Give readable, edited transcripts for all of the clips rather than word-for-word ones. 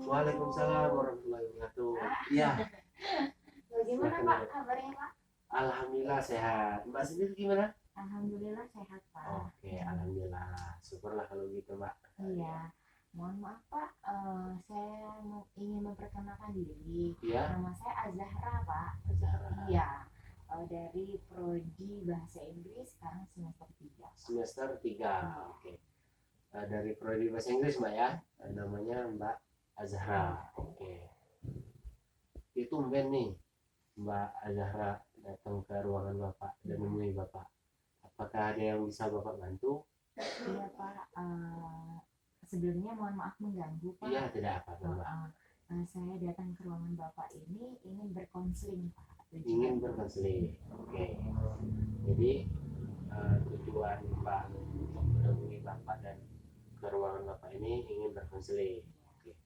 Waalaikumsalam warahmatullahi wabarakatuh. Iya, Bagaimana silakan Pak Mbak. kabarnya Pak? Alhamdulillah sehat. Mbak sendiri gimana? Alhamdulillah sehat Pak. Oke, alhamdulillah. Syukurlah kalau gitu, Mbak. Iya, mohon maaf Pak, saya ingin memperkenalkan diri. Iya, Nama saya Azahra Pak. Zahra. Iya, dari Prodi Bahasa Inggris sekarang semester 3. Semester 3. Oke. Dari Prodi Bahasa Inggris, Mbak ya. Namanya Mbak Azhara. Oke. Itu tumben nih, Mbak Azhara datang ke ruangan Bapak dan menemui Bapak. Apakah ada yang bisa Bapak bantu? Iya Pak, sebelumnya mohon maaf mengganggu Pak. Iya, tidak apa-apa, Mbak. Saya datang ke ruangan Bapak ini ingin berkonseling Pak. Ingin berkonseling. Oke. Jadi tujuan Mbak untuk menemui Bapak dan ke ruangan Bapak ini ingin berkonseling. Oke.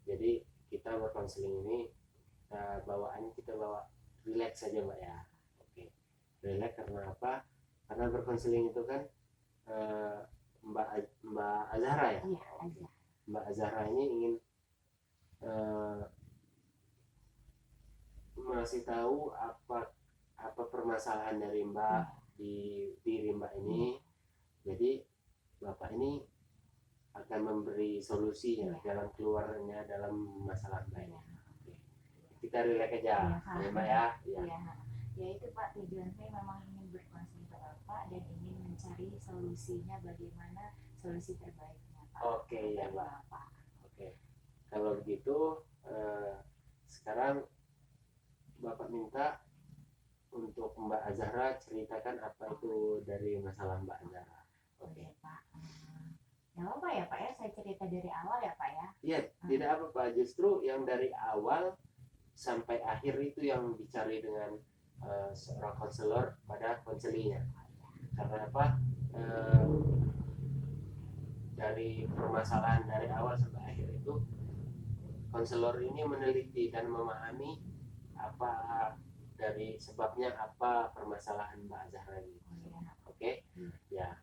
Jadi kita berkonseling ini bawaannya kita bawa relax saja Mbak ya. Oke. Relax karena apa? Karena berkonseling itu kan Mbak Azhara ya. Iya, aja. Mbak Azhara ini ingin masih tahu apa permasalahan dari Mbak di diri Mbak ini. Jadi Bapak ini akan memberi solusi ya, jalan keluarnya dalam masalah Mbak ini. Oke. Kita relax aja, ya Mbak ya. Iya. Ya itu Pak, tujuan saya memang ingin berkonseling ke Bapak dan ingin mencari solusinya, bagaimana solusi terbaiknya Pak. Oke ya Mbak. Oke. Kalau begitu sekarang Bapak minta untuk Mbak Azhara ceritakan apa itu dari masalah Mbak Azhara. Oke. Pak. Nggak apa ya Pak ya, saya cerita dari awal ya Pak ya. Iya, tidak apa-apa. Justru yang dari awal sampai akhir itu yang dicari dengan seorang konselor pada konselinya. Karena apa? Dari permasalahan dari awal sampai akhir itu konselor ini meneliti dan memahami apa dari sebabnya apa permasalahan Mbak Azhara ini. Oke? Ya.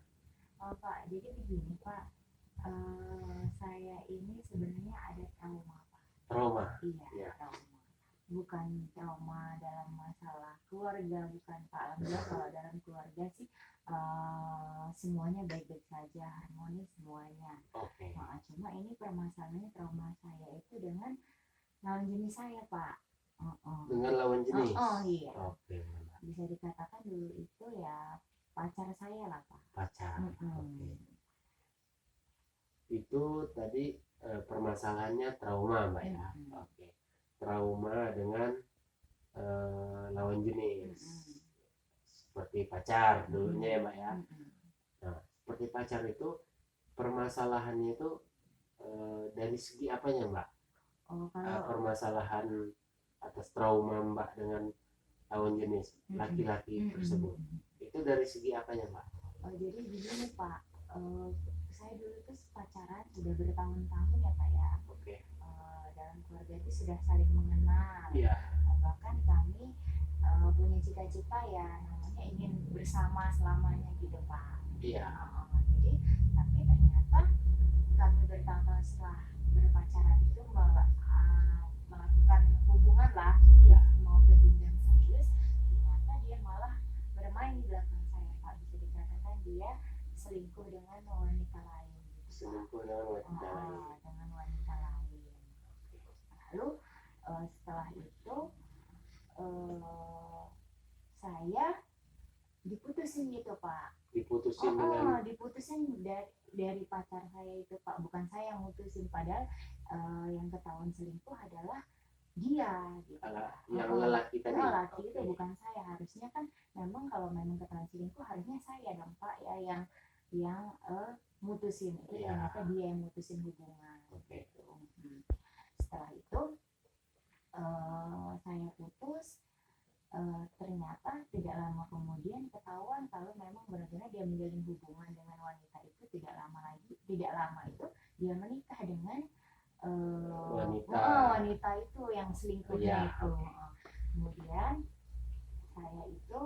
Oh Pak, jadi begini Pak, saya ini sebenarnya ada trauma Pak. Trauma. Iya, Ya. trauma. Bukan trauma dalam masalah keluarga, bukan Pak. Alhamdulillah kalau dalam keluarga sih semuanya baik-baik saja, harmonis semuanya. Oke. Cuma ini permasalahannya trauma saya itu dengan lawan jenis saya Pak. Dengan lawan jenis. Iya. Oke. Bisa dikatakan dulu itu ya pacar saya lah Pak. Pacar. Oke. Itu tadi permasalahannya trauma Mbak ya. Oke. Trauma dengan lawan jenis. Seperti pacar dulunya ya Mbak ya. Nah, seperti pacar itu permasalahannya itu dari segi apanya Mbak? Permasalahan atas trauma Mbak dengan lawan jenis laki-laki tersebut. Itu dari segi apanya Mbak? Jadi begini Pak, saya dulu tuh pacaran sudah bertahun-tahun ya Pak ya. Oke. Dalam keluarga itu sudah saling mengenal. Iya. Bahkan kami punya cita-cita ya namanya ingin bersama selamanya gitu Pak. Iya. Jadi tapi ternyata kami bertahun-tahun setelah berpacaran itu melakukan hubungan lah, ya mau ke jenjang serius, ternyata dia malah bermain di belakang saya Pak. Bisa dikatakan dia selingkuh dengan wanita lain. Selingkuh dengan wanita lain. Dengan wanita lain. Lalu setelah itu saya diputusin gitu Pak. Diputusin dengan diputusin dari pacar saya itu Pak, bukan saya yang mutusin, padahal yang ketahuan selingkuh adalah dia gitu. Yang lelaki tadi. Lelaki itu bukan saya. Harusnya kan memang kalau memang ketahuan selingkuh harusnya saya dong Pak ya yang mutusin itu. Ternyata dia yang mutusin hubungan. Gitu. Setelah itu saya putus. Ternyata tidak lama kemudian ketahuan kalau memang benar-benar dia menjalin hubungan dengan wanita itu. Tidak lama itu dia menikah dengan wanita itu yang selingkuhnya itu. Kemudian saya itu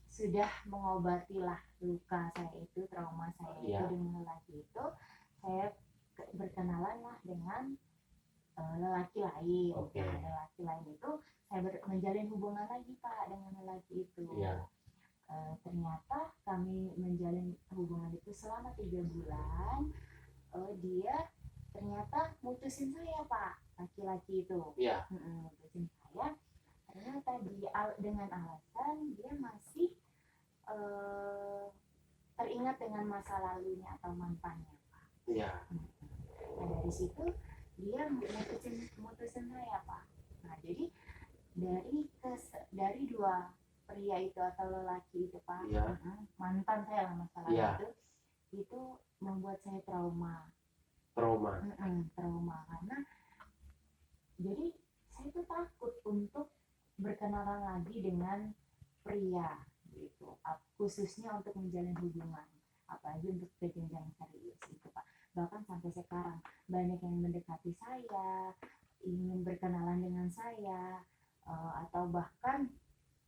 sudah mengobatilah luka saya itu, trauma saya itu dengan lelaki itu. Saya berkenalan berhubungan lah dengan lelaki lain. Oke. Nah, lelaki lain itu saya menjalin hubungan lagi Pak dengan lelaki itu. Iya. Ternyata kami menjalin hubungan itu selama 3 bulan. Dia ternyata mutusin saya Pak, laki-laki itu. Iya. Mutusin saya. Ternyata dengan alasan dia masih teringat dengan masa lalunya atau mantannya Pak. Iya. Nah dari situ dia mutusin saya Pak. Nah jadi dari dua pria itu atau lelaki itu Pak, Iya. mantan saya lah masa lalu Iya. itu membuat saya trauma karena jadi saya tuh takut untuk berkenalan lagi dengan pria gitu, khususnya untuk menjalin hubungan, apalagi untuk ke jenjang serius itu Pak. Bahkan sampai sekarang banyak yang mendekati saya, ingin berkenalan dengan saya, atau bahkan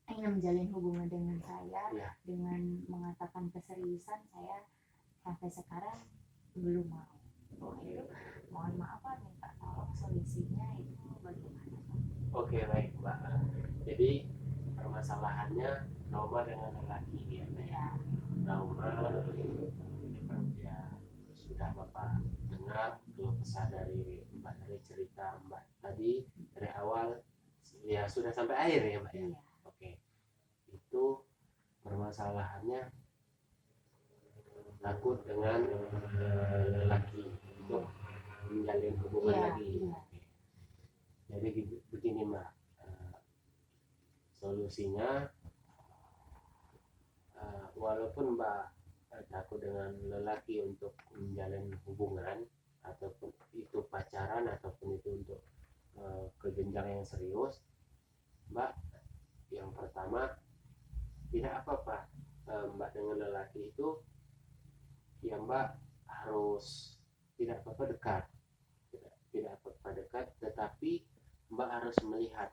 ingin menjalin hubungan dengan saya. Iya. Dengan mengatakan keseriusan, saya sampai sekarang belum mau. Itu mohon maaf Pak, minta tolong solusinya itu bagaimana Pak? Oke, baik Mbak. Jadi permasalahannya trauma dengan lelaki ya Mbak ya. Trauma ya sudah Bapak dengar keluh kesah dari Mbak, dari cerita Mbak tadi dari awal ya sudah sampai akhir ya Mbak ya. Iya. Oke. Itu permasalahannya takut dengan lelaki untuk menjalin hubungan lagi. Iya. Jadi begini Mbak, solusinya walaupun Mbak takut dengan lelaki untuk menjalin hubungan ataupun itu pacaran ataupun itu untuk ke jenjang yang serius, Mbak yang pertama tidak apa-apa Mbak dengan lelaki itu ya Mbak harus tidak apa-apa dekat, tidak apa-apa dekat, tetapi Mbak harus melihat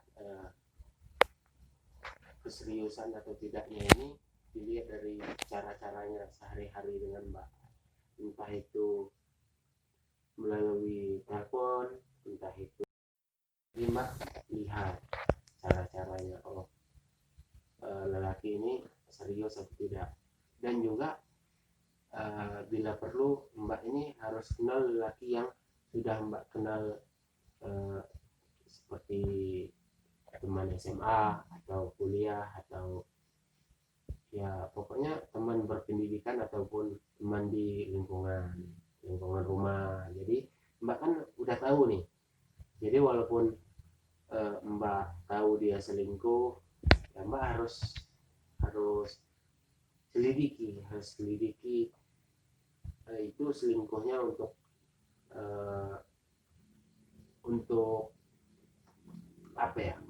keseriusan atau tidaknya ini dilihat dari cara-caranya sehari-hari dengan Mbak, entah itu melalui telepon, entah itu jadi Mbak lihat cara-caranya, oh lelaki ini serius atau tidak. Dan juga bila perlu Mbak ini harus kenal lelaki yang sudah Mbak kenal, seperti teman SMA atau kuliah atau ya pokoknya teman berpendidikan ataupun teman di lingkungan rumah. Jadi Mbak kan udah tahu nih, jadi walaupun Mbak tahu dia selingkuh ya Mbak harus selidiki itu selingkuhnya untuk apa ya,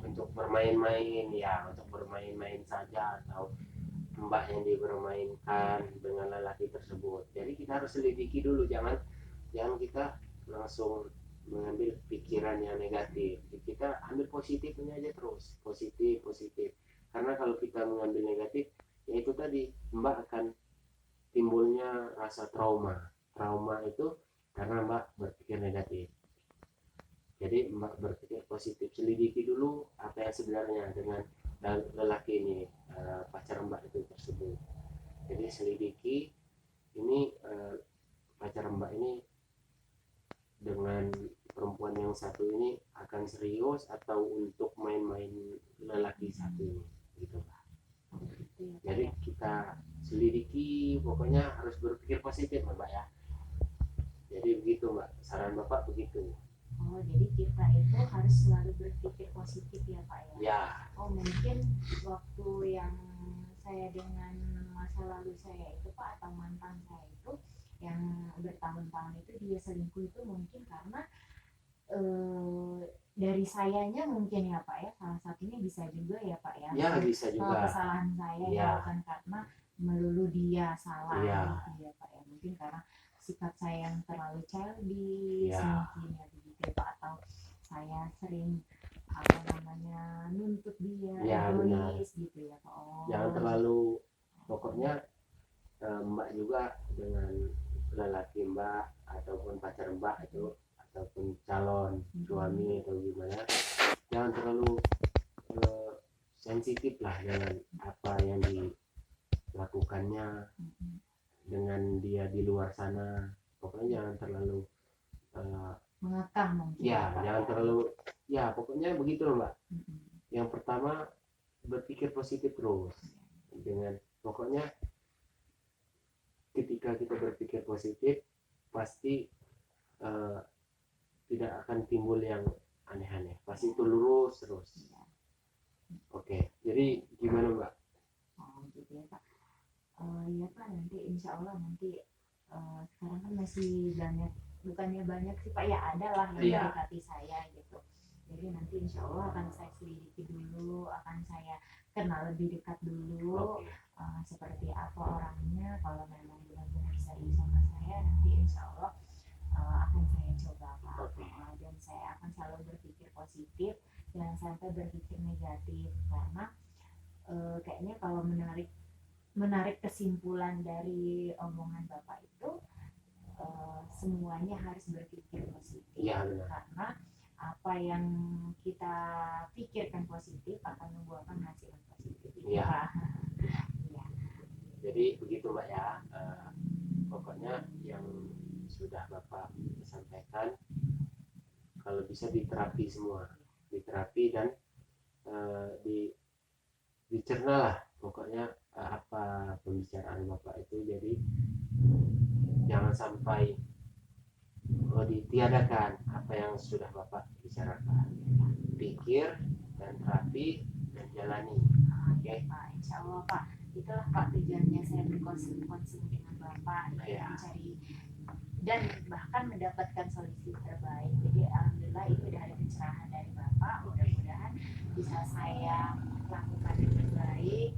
untuk bermain-main ya, untuk bermain-main saja, atau Mbak yang dipermainkan dengan lelaki tersebut. Jadi kita harus selidiki dulu, jangan kita langsung mengambil pikiran yang negatif. Kita ambil positifnya aja terus, positif. Karena kalau kita mengambil negatif, ya itu tadi Mbak akan timbulnya rasa trauma itu karena Mbak berpikir negatif. Jadi Mbak berpikir positif, selidiki dulu apa yang sebenarnya dengan lelaki ini, pacar Mbak itu tersebut. Jadi selidiki ini pacar Mbak ini dengan perempuan yang satu ini akan serius atau untuk main-main lelaki satu ini, gitu Mbak. Jadi kita selidiki, pokoknya harus berpikir positif Mbak ya. Jadi begitu Mbak, saran Bapak begitu. Oh, jadi kita itu harus selalu berpikir positif ya Pak ya? Ya. Oh, mungkin waktu yang saya dengan masa lalu saya itu Pak, atau mantan saya itu yang bertahun-tahun itu dia selingkuh itu mungkin karena dari sayanya mungkin ya Pak ya, salah satunya bisa juga ya Pak ya? Ya bisa juga. Kesalahan saya ya, bukan karena melulu dia salah gitu ya Pak ya, mungkin karena sikap saya yang terlalu childish mungkin ya begitu Pak, atau saya sering nuntut dia egois gitu ya Pak. Jangan terlalu, pokoknya Mbak juga dengan lelaki Mbak ataupun pacar Mbak itu ataupun calon suami atau gimana, jangan terlalu eh, sensitif lah dengan apa yang dilakukannya dengan dia di luar sana. Pokoknya jangan terlalu Mengekang mungkin ya Pak, jangan ya. terlalu ya pokoknya begitu loh Mbak. Mm-mm. Yang pertama berpikir positif terus, dengan pokoknya ketika kita berpikir positif pasti eh, tidak akan timbul yang aneh-aneh, pasti itu lurus terus. Iya. Oke, jadi gimana Mbak? Oh gitu ya Pak. Ya Pak, nanti insya Allah nanti sekarang kan masih banyak, bukannya banyak sih Pak, ya ada lah yang Iya. mendekati saya gitu. Jadi nanti insya Allah akan saya selidiki dulu, akan saya kenal lebih dekat dulu, Oke. seperti apa orangnya. Kalau memang benar-benar serius sama saya, nanti insya Allah akan saya coba Pak. Oke. Dan saya akan selalu berpikir positif, jangan sampai berpikir negatif, karena kayaknya kalau menarik kesimpulan dari omongan Bapak itu, semuanya harus berpikir positif. Iya, benar. Karena apa yang kita pikirkan positif akan membuahkan hasil yang positif. Iya. Pak. Iya. Jadi begitu Mbak ya. Pokoknya yang sudah Bapak sampaikan kalau bisa diterapi semua, diterapi dan dicerna lah pokoknya apa pembicaraan Bapak itu, jadi jangan sampai ditiadakan apa yang sudah Bapak bicarakan. Pikir dan terapi dan jalani. Oke Pak, insya Allah Pak, itulah Pak tujuannya saya berkonsultasi dengan Bapak, Iya. mencari dan bahkan mendapatkan solusi terbaik. Jadi alhamdulillah ini udah ada pencerahan dari Bapak, mudah-mudahan bisa saya lakukan dengan baik.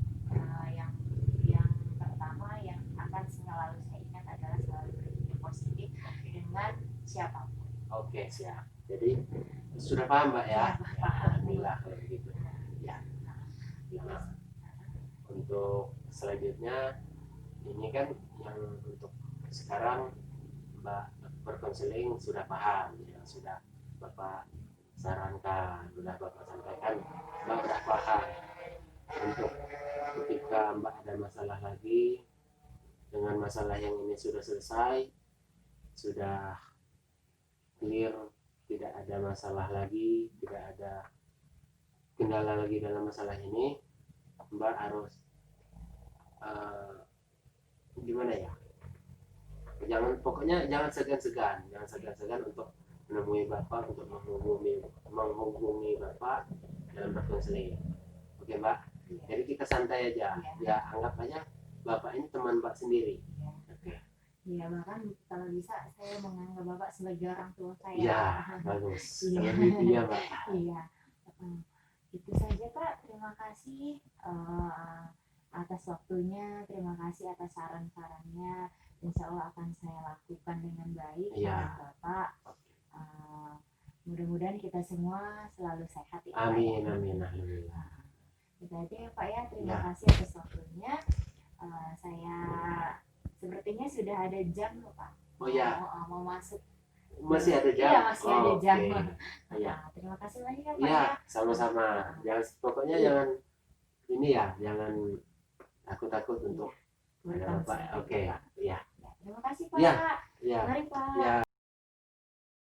Yang pertama yang akan selalu saya ingat adalah selalu berpikir positif dengan siapapun. Oke, siap. Jadi sudah paham Mbak ya? Sudah paham. Alhamdulillah kalau begitu. Ya. Gitu. Untuk selanjutnya ini kan yang untuk sekarang Mbak berkonseling sudah paham, yang sudah Bapak sarankan, sudah Bapak sampaikan, Mbak sudah paham. Untuk ketika Mbak ada masalah lagi, dengan masalah yang ini sudah selesai, sudah clear, tidak ada masalah lagi, tidak ada kendala lagi dalam masalah ini, Mbak harus gimana ya? Pokoknya jangan segan-segan untuk menemui Bapak, untuk menghubungi Bapak dalam berkonseling. Oke Mbak, Iya. jadi kita santai aja, ya anggap aja Bapak ini teman Mbak sendiri. Iya. Oke. Iya, bahkan kalau bisa saya menganggap Bapak sebagai orang tua saya. Ya, bagus. Iya. Kalau gitu ya Mbak. Iya. Itu saja Pak, terima kasih atas waktunya, terima kasih atas saran-sarannya. Insya Allah akan saya lakukan dengan baik. Iya. Bapak. Mudah-mudahan kita semua selalu sehat ya. Amin, Pak, ya. amin, alhamdulillah. Itu aja ya Pak ya, terima Ya. kasih atas waktunya. Saya sepertinya sudah ada jam loh Pak. Oh ya, Mau masuk. masih ada jam. Iya, masih ada jam. Oke. Iya. Terima kasih banyak ya Pak Iya, ya. sama-sama. Pokoknya jangan ini ya, jangan takut-takut untuk ada Bapak. Berkonsultasi, Oke, Pak. iya. Ya, terima kasih Pak. Iya. Iya. Mari Pak. Iya.